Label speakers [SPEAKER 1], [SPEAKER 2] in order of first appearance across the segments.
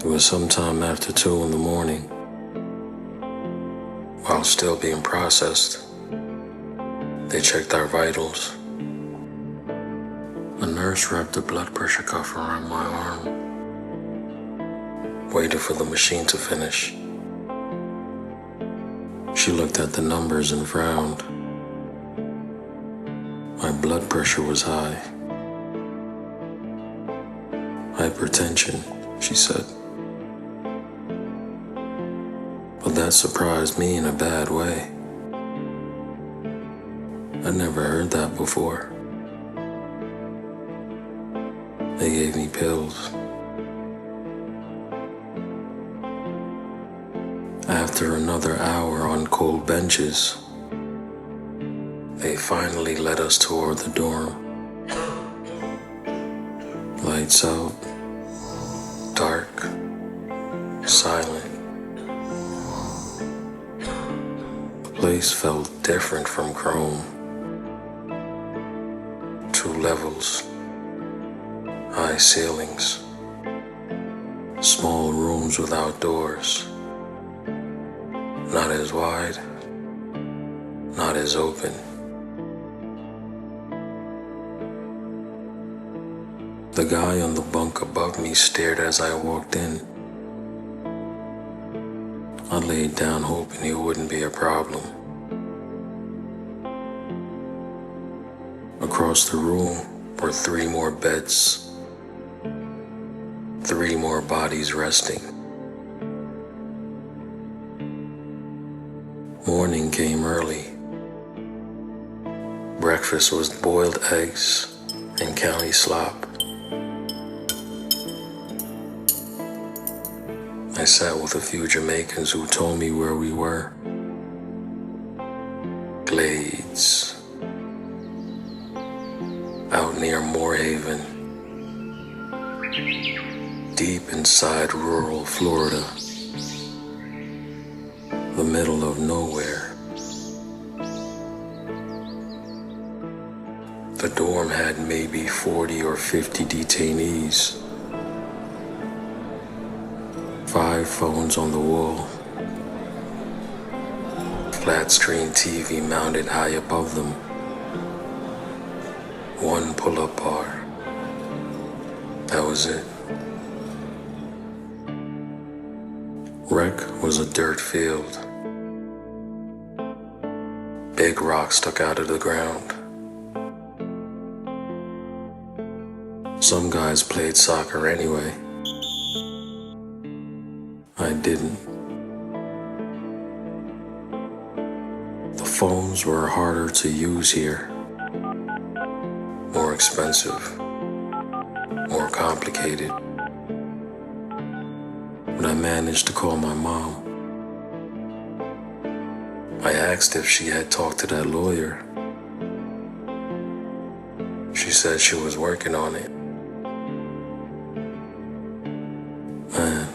[SPEAKER 1] was sometime after 2 in the morning. While still being processed, they checked our vitals. A nurse wrapped a blood pressure cuff around my arm, waited for the machine to finish. She looked at the numbers and frowned. My blood pressure was high. Hypertension, she said. But that surprised me in a bad way. I'd never heard that before. They gave me pills. After another hour on cold benches, they finally led us toward the dorm. Lights out, dark, silent. The place felt different from Chrome. 2 levels, high ceilings, small rooms without doors. Not as wide, not as open. The guy on the bunk above me stared as I walked in. I laid down hoping he wouldn't be a problem. Across the room were 3 more beds, 3 more bodies resting. Morning came early. Breakfast was boiled eggs and county slop. I sat with a few Jamaicans who told me where we were. Glades, out near Moorhaven, deep inside rural Florida, the middle of nowhere. The dorm had maybe 40 or 50 detainees. 5 phones on the wall. Flat screen TV mounted high above them. 1 pull-up bar. That was it. Rec was a dirt field. Big rocks stuck out of the ground. Some guys played soccer anyway. I didn't. The phones were harder to use here. More expensive. More complicated. But I managed to call my mom. I asked if she had talked to that lawyer. She said she was working on it. Man,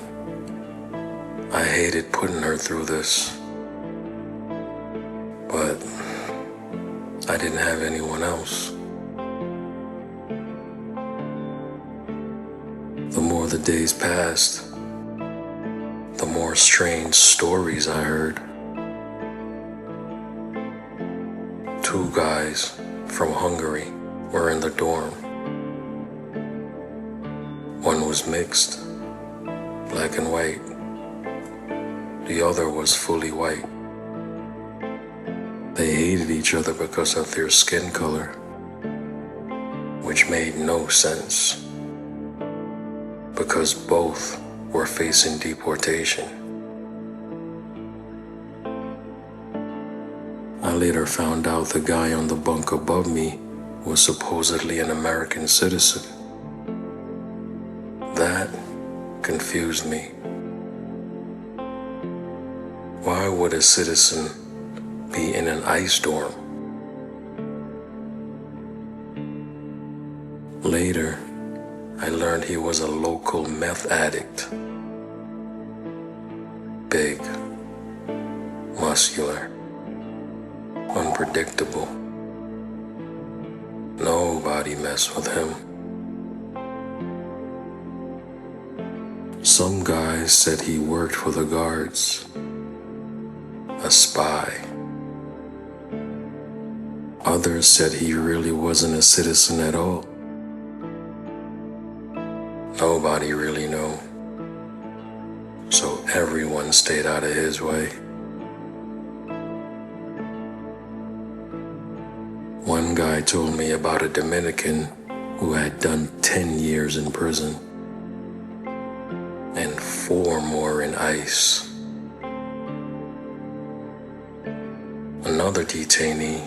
[SPEAKER 1] I hated putting her through this, but I didn't have anyone else. The more the days passed, the more strange stories I heard. 2 guys from Hungary were in the dorm. One was mixed, black and white. The other was fully white. They hated each other because of their skin color, which made no sense, because both were facing deportation. I later found out the guy on the bunk above me was supposedly an American citizen. That confused me. Why would a citizen be in an ICE dorm? Later, I learned he was a local meth addict. Big, muscular, unpredictable. Nobody messed with him. Some guys said he worked for the guards, a spy. Others said he really wasn't a citizen at all. Nobody really knew, so everyone stayed out of his way. One guy told me about a Dominican who had done 10 years in prison and 4 more in ICE. Another detainee,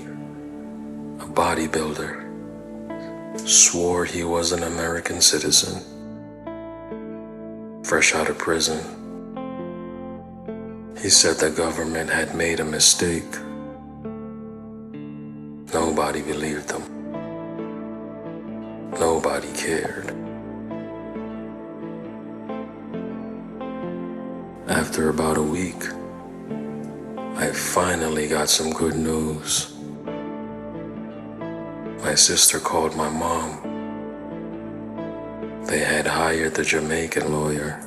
[SPEAKER 1] a bodybuilder, swore he was an American citizen, fresh out of prison. He said the government had made a mistake. Nobody believed them. Nobody cared. After about a week, I finally got some good news. My sister called my mom. They had hired the Jamaican lawyer.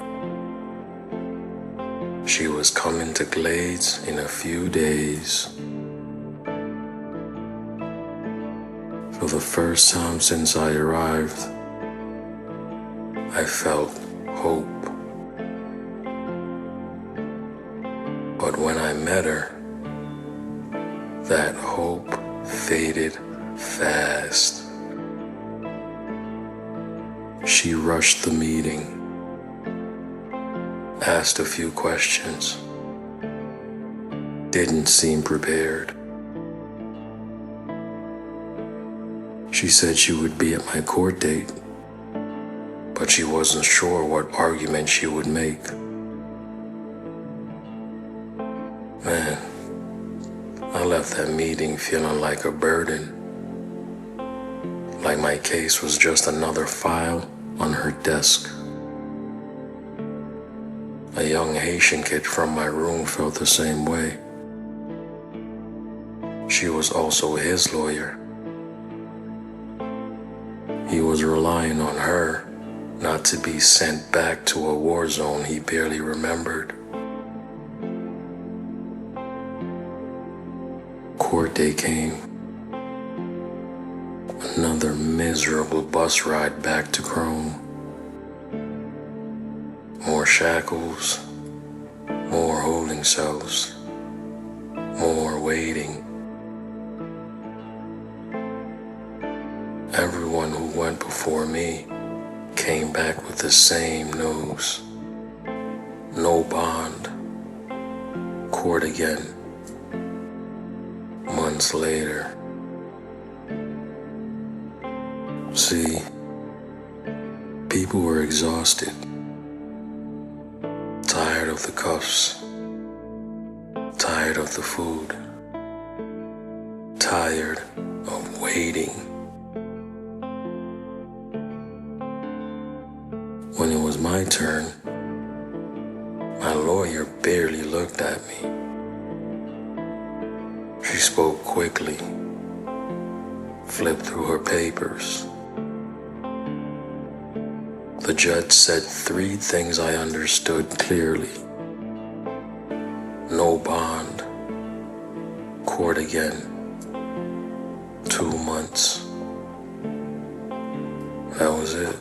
[SPEAKER 1] She was coming to Glades in a few days. For the first time since I arrived, I felt hope. But when I met her, that hope faded fast. She rushed the meeting, asked a few questions, didn't seem prepared. She said she would be at my court date, but she wasn't sure what argument she would make. Man, I left that meeting feeling like a burden, like my case was just another file on her desk. A young Haitian kid from my room felt the same way. She was also his lawyer. He was relying on her not to be sent back to a war zone he barely remembered. Court day came. Another miserable bus ride back to Chrome. More shackles, more holding cells, more waiting. Everyone who went before me came back with the same news. No bond. Court again. Months later. See, people were exhausted, tired of the cuffs, tired of the food, tired of waiting. When it was my turn, my lawyer barely looked at me. She spoke quickly, flipped through her papers. The judge said 3 things I understood clearly. No bond. Court again. 2 months. That was it.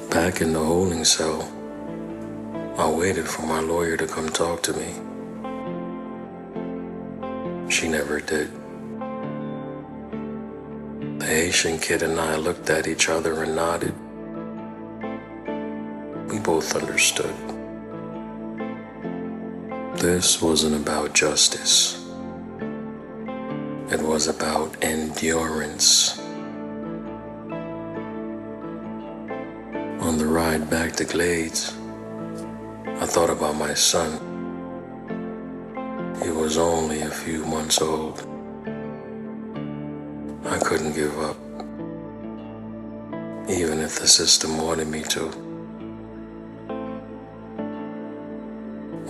[SPEAKER 1] Back in the holding cell, I waited for my lawyer to come talk to me. She never did. The Haitian kid and I looked at each other and nodded. We both understood. This wasn't about justice. It was about endurance. On the ride back to Glades, I thought about my son. He was only a few months old. I couldn't give up, even if the system wanted me to.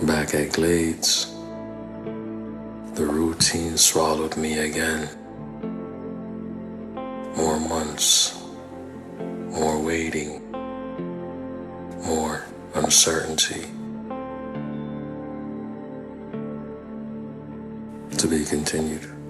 [SPEAKER 1] Back at Glades, the routine swallowed me again. More months, more waiting, more uncertainty. To be continued.